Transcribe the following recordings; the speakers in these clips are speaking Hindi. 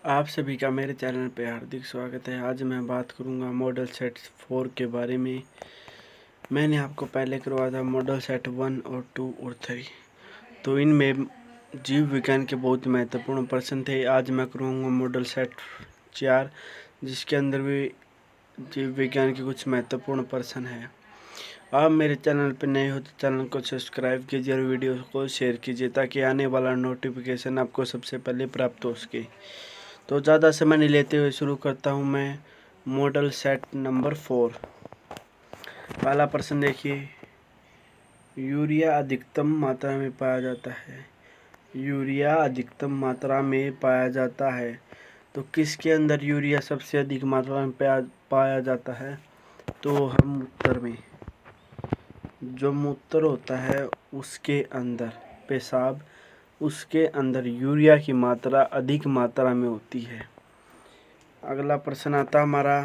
आप सभी का मेरे चैनल पे हार्दिक स्वागत है। आज मैं बात करूंगा मॉडल सेट 4 के बारे में। मैंने आपको पहले करवाया था मॉडल सेट 1 और 2 और 3, तो इनमें जीव विज्ञान के बहुत महत्वपूर्ण प्रश्न थे। आज मैं करूँगा मॉडल सेट 4, जिसके अंदर भी जीव विज्ञान के कुछ महत्वपूर्ण प्रश्न हैं। आप मेरे चैनल पर नए हो तो चैनल को सब्सक्राइब कीजिए और वीडियो को शेयर कीजिए, ताकि आने वाला नोटिफिकेशन आपको सबसे पहले प्राप्त हो सके। तो ज़्यादा समय नहीं लेते हुए शुरू करता हूँ मैं मॉडल सेट नंबर 4। पहला प्रश्न देखिए, यूरिया अधिकतम मात्रा में पाया जाता है। यूरिया अधिकतम मात्रा में पाया जाता है, तो किसके अंदर यूरिया सबसे अधिक मात्रा में पाया जाता है? तो हर मूत्र में, जो मूत्र होता है उसके अंदर, पेशाब, उसके अंदर यूरिया की मात्रा अधिक मात्रा में होती है। अगला प्रश्न आता हमारा,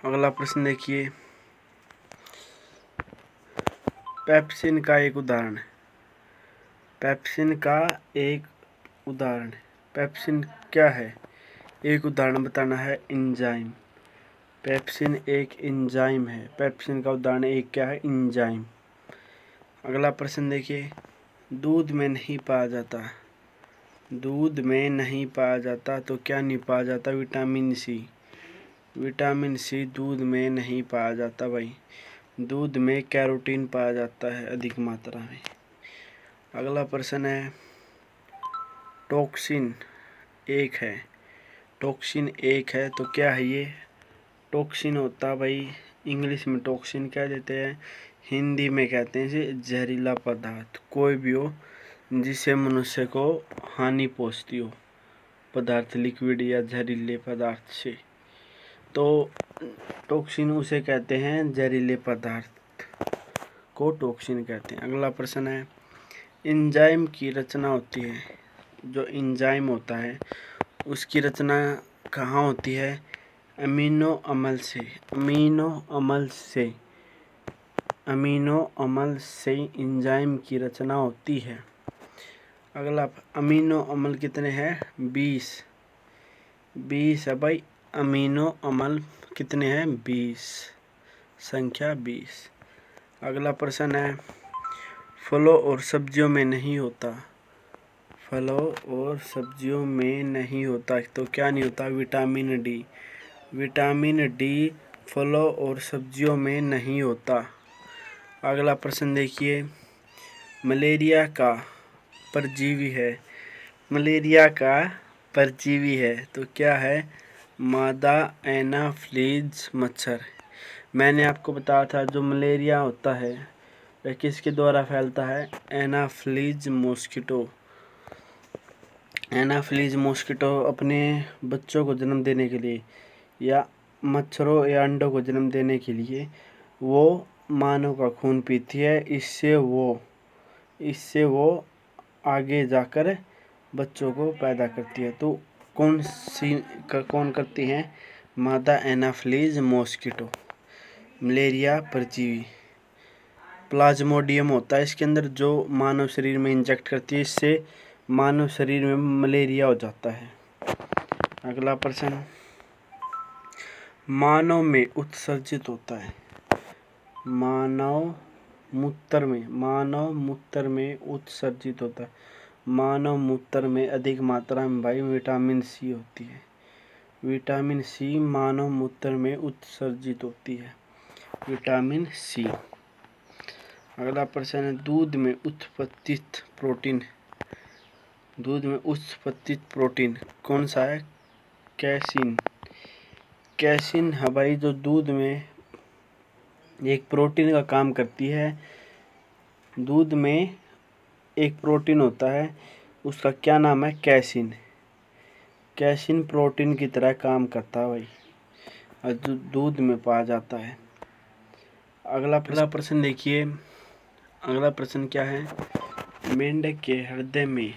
अगला प्रश्न देखिए, पेप्सिन का एक उदाहरण। पेप्सिन का एक उदाहरण, पेप्सिन क्या है? एक उदाहरण बताना है, एंजाइम। पेप्सिन एक एंजाइम है। पेप्सिन का उदाहरण एक क्या है? एंजाइम। अगला प्रश्न देखिए, दूध में नहीं पाया जाता। दूध में नहीं पाया जाता, तो क्या नहीं पाया जाता? Vitamin C. विटामिन सी दूध में नहीं पाया जाता भाई। दूध में कैरोटीन पाया जाता है अधिक मात्रा में। अगला प्रश्न है, टॉक्सिन एक है। टॉक्सिन एक है, तो क्या है ये? टॉक्सिन होता भाई, इंग्लिश में टॉक्सिन कह देते हैं, हिंदी में कहते हैं इसे जहरीला पदार्थ। कोई भी हो जिससे मनुष्य को हानि पहुंचती हो पदार्थ, लिक्विड या जहरीले पदार्थ से, तो टॉक्सिन उसे कहते हैं, जहरीले पदार्थ को टॉक्सिन कहते हैं। अगला प्रश्न है, एंजाइम की रचना होती है। जो एंजाइम होता है उसकी रचना कहाँ होती है? अमीनो अम्ल से। अमीनो अम्ल से, अमीनो अम्ल से एंजाइम की रचना होती है। अगला, अमीनो अम्ल कितने हैं? 20। 20 है भाई। अमीनो अम्ल कितने हैं? 20, संख्या 20। अगला प्रश्न है, फलों और सब्जियों में नहीं होता। फलों और सब्जियों में नहीं होता, तो क्या नहीं होता? Vitamin D. विटामिन डी फलों और सब्जियों में नहीं होता। अगला प्रश्न देखिए, मलेरिया का परजीवी है। मलेरिया का परजीवी है, तो क्या है? मादा एनाफिलीज मच्छर। मैंने आपको बताया था जो मलेरिया होता है वह किसके द्वारा फैलता है? Anopheles mosquito. एनाफिलीज मॉस्किटो अपने बच्चों को जन्म देने के लिए, या मच्छरों या अंडों को जन्म देने के लिए वो मानव का खून पीती है। इससे वो आगे जाकर बच्चों को पैदा करती है। तो कौन करती है? मादा एनाफिलीज मॉस्किटो, मलेरिया परजीवी। प्लाज्मोडियम होता है इसके अंदर, जो मानव शरीर में इंजेक्ट करती है, इससे मानव शरीर में मलेरिया हो जाता है। अगला प्रश्न, मानव में उत्सर्जित होता है। मानव मूत्र में उत्सर्जित होता है। मानव मूत्र में अधिक मात्रा में भाई विटामिन सी होती है। विटामिन सी मानव मूत्र में उत्सर्जित होती है, विटामिन सी। अगला प्रश्न है, दूध में उत्पत्तित प्रोटीन। दूध में उत्पत्तित प्रोटीन कौन सा है? कैसीन। कैसीन है भाई, जो दूध में एक प्रोटीन का काम करती है। दूध में एक प्रोटीन होता है, उसका क्या नाम है? कैसीन। कैसीन प्रोटीन की तरह काम करता है भाई, और दूध में पाया जाता है। अगला प्रश्न देखिए, अगला प्रश्न क्या है? मेंढक के हृदय में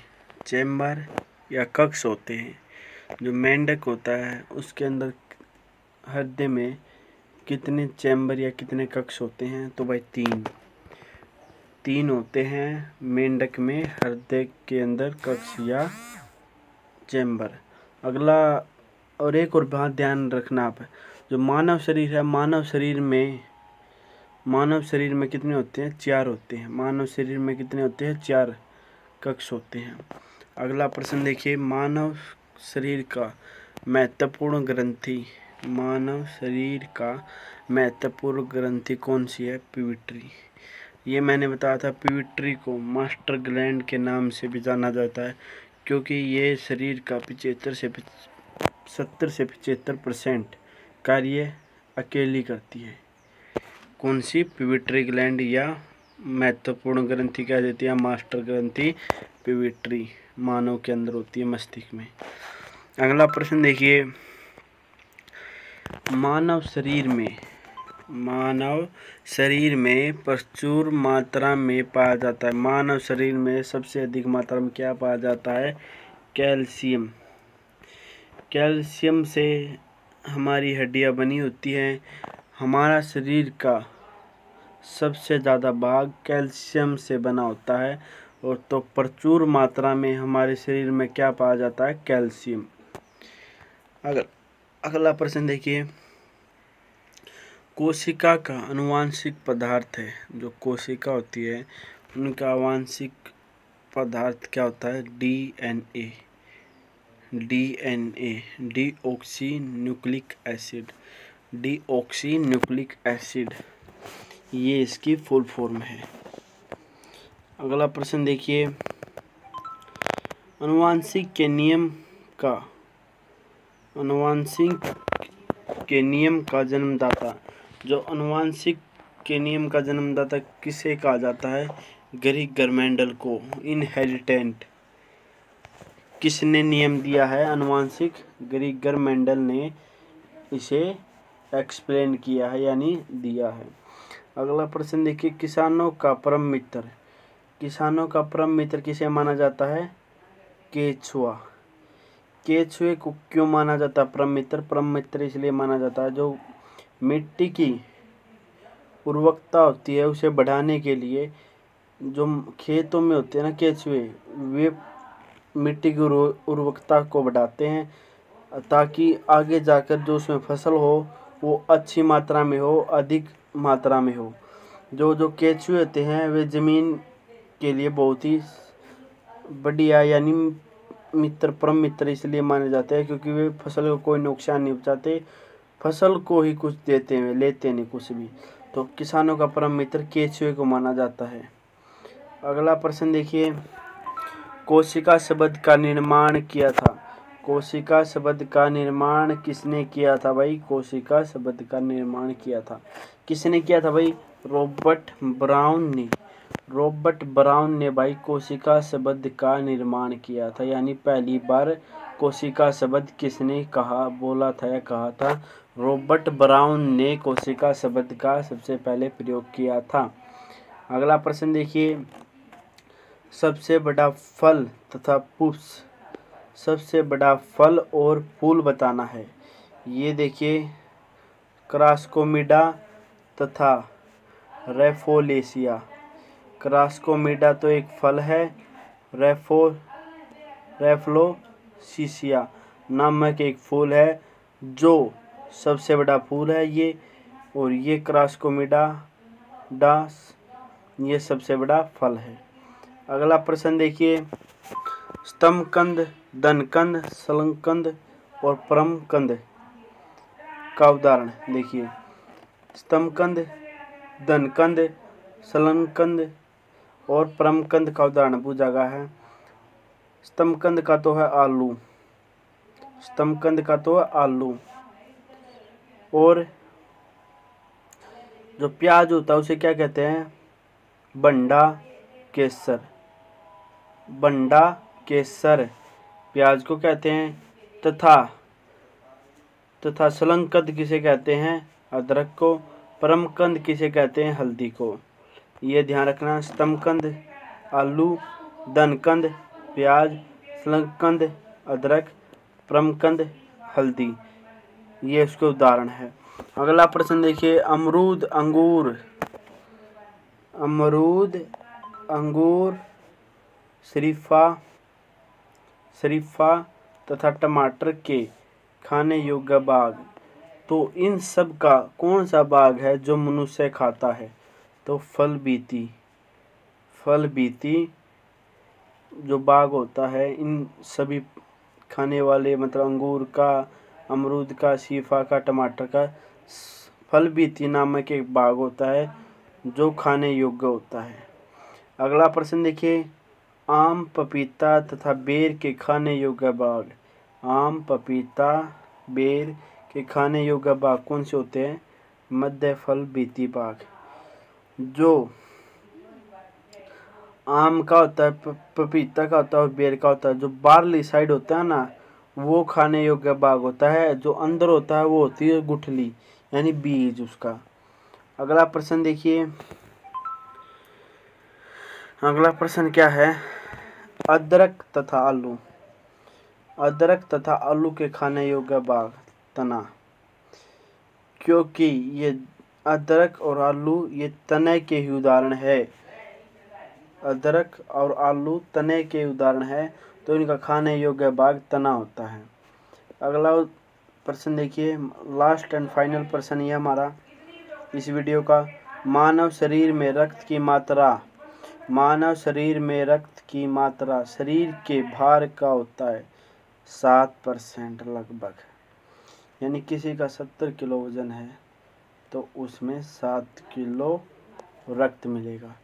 चैम्बर या कक्ष होते हैं। जो मेंढक होता है उसके अंदर हृदय में कितने चैम्बर या कितने कक्ष होते हैं? तो भाई 3 होते हैं मेंढक में, हृदय के अंदर कक्ष या चैम्बर। अगला और एक और बात ध्यान रखना आप, जो मानव शरीर है, मानव शरीर में कितने होते हैं? 4 होते हैं। मानव शरीर में कितने होते हैं? 4 कक्ष होते हैं। अगला प्रश्न देखिए, मानव शरीर का महत्वपूर्ण ग्रंथि, मानव शरीर का महत्वपूर्ण ग्रंथि कौन सी है? पिट्यूटरी। ये मैंने बताया था, पिट्यूटरी को मास्टर ग्लैंड के नाम से भी जाना जाता है, क्योंकि ये शरीर का 70 से 75% कार्य अकेली करती है। कौन सी? पिट्यूटरी ग्लैंड, या महत्वपूर्ण ग्रंथि कह देती है मास्टर ग्रंथि पिट्यूटरी, मानव के अंदर होती है, मस्तिष्क में। अगला प्रश्न देखिए, मानव शरीर में प्रचुर मात्रा में पाया जाता है, मानव शरीर में सबसे अधिक मात्रा में क्या पाया जाता है? कैल्शियम। कैल्शियम से हमारी हड्डियां बनी होती हैं। हमारा शरीर का सबसे ज़्यादा भाग कैल्शियम से बना होता है, और तो प्रचुर मात्रा में हमारे शरीर में क्या पाया जाता है? कैल्शियम। अगला प्रश्न देखिए, कोशिका का आनुवांशिक पदार्थ है, जो कोशिका होती है उनका आनुवांशिक पदार्थ क्या होता है? डीएनए, डीऑक्सी न्यूक्लिक एसिड, ये इसकी फुल फॉर्म है। अगला प्रश्न देखिए, आनुवांशिक के नियम का जन्मदाता, जो आनुवांशिक के नियम का जन्मदाता किसे कहा जाता है? ग्रेगर मेंडल को। इनहेरिटेंट किसने नियम दिया है? आनुवांशिक, ग्रेगर मेंडल ने इसे एक्सप्लेन किया है, यानी दिया है। अगला प्रश्न देखिए, किसानों का परम मित्र किसे माना जाता है? केचुआ। केचुए को क्यों माना जाता है परम मित्र? परम मित्र इसलिए माना जाता है, जो मिट्टी की उर्वरकता होती है उसे बढ़ाने के लिए, जो खेतों में होते हैं ना केचुए, वे मिट्टी की उर्वरकता को बढ़ाते हैं, ताकि आगे जाकर जो उसमें फसल हो वो अच्छी मात्रा में हो, अधिक मात्रा में हो। जो केचुए होते हैं वे ज़मीन के लिए बहुत ही बढ़िया, यानी मित्र, परम मित्र इसलिए माने जाते हैं क्योंकि वे फसल को कोई नुकसान नहीं पहुंचाते, फसल को ही कुछ देते हैं, लेते नहीं कुछ भी। तो किसानों का परम मित्र केचुए को माना जाता है। अगला प्रश्न देखिए, कोशिका शब्द का निर्माण किया था। कोशिका शब्द का निर्माण किसने किया था भाई? कोशिका शब्द का निर्माण किया था, किसने किया था भाई? रॉबर्ट ब्राउन ने भाई कोशिका शब्द का निर्माण किया था, यानी पहली बार कोशिका शब्द किसने बोला था या कहा था? रॉबर्ट ब्राउन ने कोशिका शब्द का सबसे पहले प्रयोग किया था। अगला प्रश्न देखिए, सबसे बड़ा फल तथा पुष्प, सबसे बड़ा फल और फूल बताना है। ये देखिए, क्रास्कोमिडा तथा रेफोलेसिया। क्रास्कोमिडा तो एक फल है, रेफ्लोसिसिया नामक एक फूल है, जो सबसे बड़ा फूल है ये, और ये क्रास्कोमिडा ये सबसे बड़ा फल है। अगला प्रश्न देखिए, स्तंभकंद, दनकंद, शलंकंद और परमकंद का उदाहरण देखिए। स्तंभकंद, दनकंद, शलंकंद और परमकंद का उदाहरण पूछा गया है। स्तंभकंद का तो है आलू, और जो प्याज होता है उसे क्या कहते हैं? बंडा केसर प्याज को कहते हैं। तथा शलंकंद किसे कहते हैं? अदरक को। परमकंद किसे कहते हैं? हल्दी को। ये ध्यान रखना, स्तंभकंद आलू, दनकंद प्याज, शलंकंद अदरक, परमकंद हल्दी, ये उसके उदाहरण है। अगला प्रश्न देखिए, अमरूद, अंगूर, शरीफा तथा टमाटर के खाने योग्य भाग। तो इन सब का कौन सा भाग है जो मनुष्य खाता है? तो फल बीती जो भाग होता है इन सभी खाने वाले, मतलब अंगूर का, अमरूद का, शीफा का, टमाटर का, फल बीती नामक एक भाग होता है जो खाने योग्य होता है। अगला प्रश्न देखिए, आम, पपीता तथा बेर के खाने योग्य भाग। आम, पपीता, बेर के खाने योग्य भाग कौन से होते हैं? मध्य फल बीती भाग। जो आम का होता है, पपीता का होता है और बेर का होता है, जो बाहरली साइड होता है ना, वो खाने योग्य भाग होता है। जो अंदर होता है वो होती है गुठली, यानी बीज उसका। अगला प्रश्न देखिए, अगला प्रश्न क्या है? अदरक तथा आलू। अदरक तथा आलू के खाने योग्य भाग। तना, क्योंकि ये अदरक और आलू ये तने के ही उदाहरण है। अदरक और आलू तने के उदाहरण है, तो इनका खाने योग्य भाग तना होता है। अगला प्रश्न देखिए, लास्ट एंड फाइनल प्रश्न ये हमारा इस वीडियो का। मानव शरीर में रक्त की मात्रा, मानव शरीर में रक्त की मात्रा शरीर के भार का होता है 7% लगभग। यानी किसी का 70 किलो वजन है तो उसमें 7 किलो रक्त मिलेगा।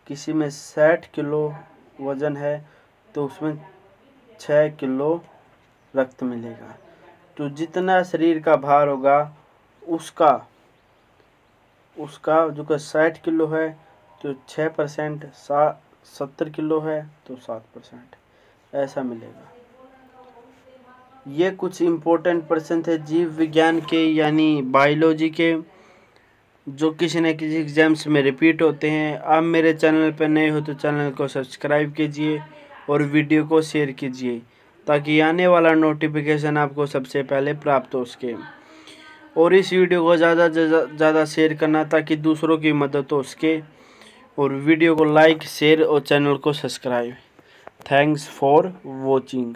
किसी में 60 किलो वजन है तो उसमें 6 किलो रक्त मिलेगा। तो जितना शरीर का भार होगा उसका जो का 60 किलो है तो 6%, 70 किलो है तो 7%, ऐसा मिलेगा। ये कुछ इम्पोर्टेंट प्रश्न थे जीव विज्ञान के, यानी बायोलॉजी के, जो किसी न किसी एग्जाम्स में रिपीट होते हैं। आप मेरे चैनल पर नए हो तो चैनल को सब्सक्राइब कीजिए और वीडियो को शेयर कीजिए ताकि आने वाला नोटिफिकेशन आपको सबसे पहले प्राप्त हो सके। और इस वीडियो को ज़्यादा से ज़्यादा शेयर करना ताकि दूसरों की मदद हो सके। और वीडियो को लाइक, शेयर और चैनल को सब्सक्राइब। Thanks for watching.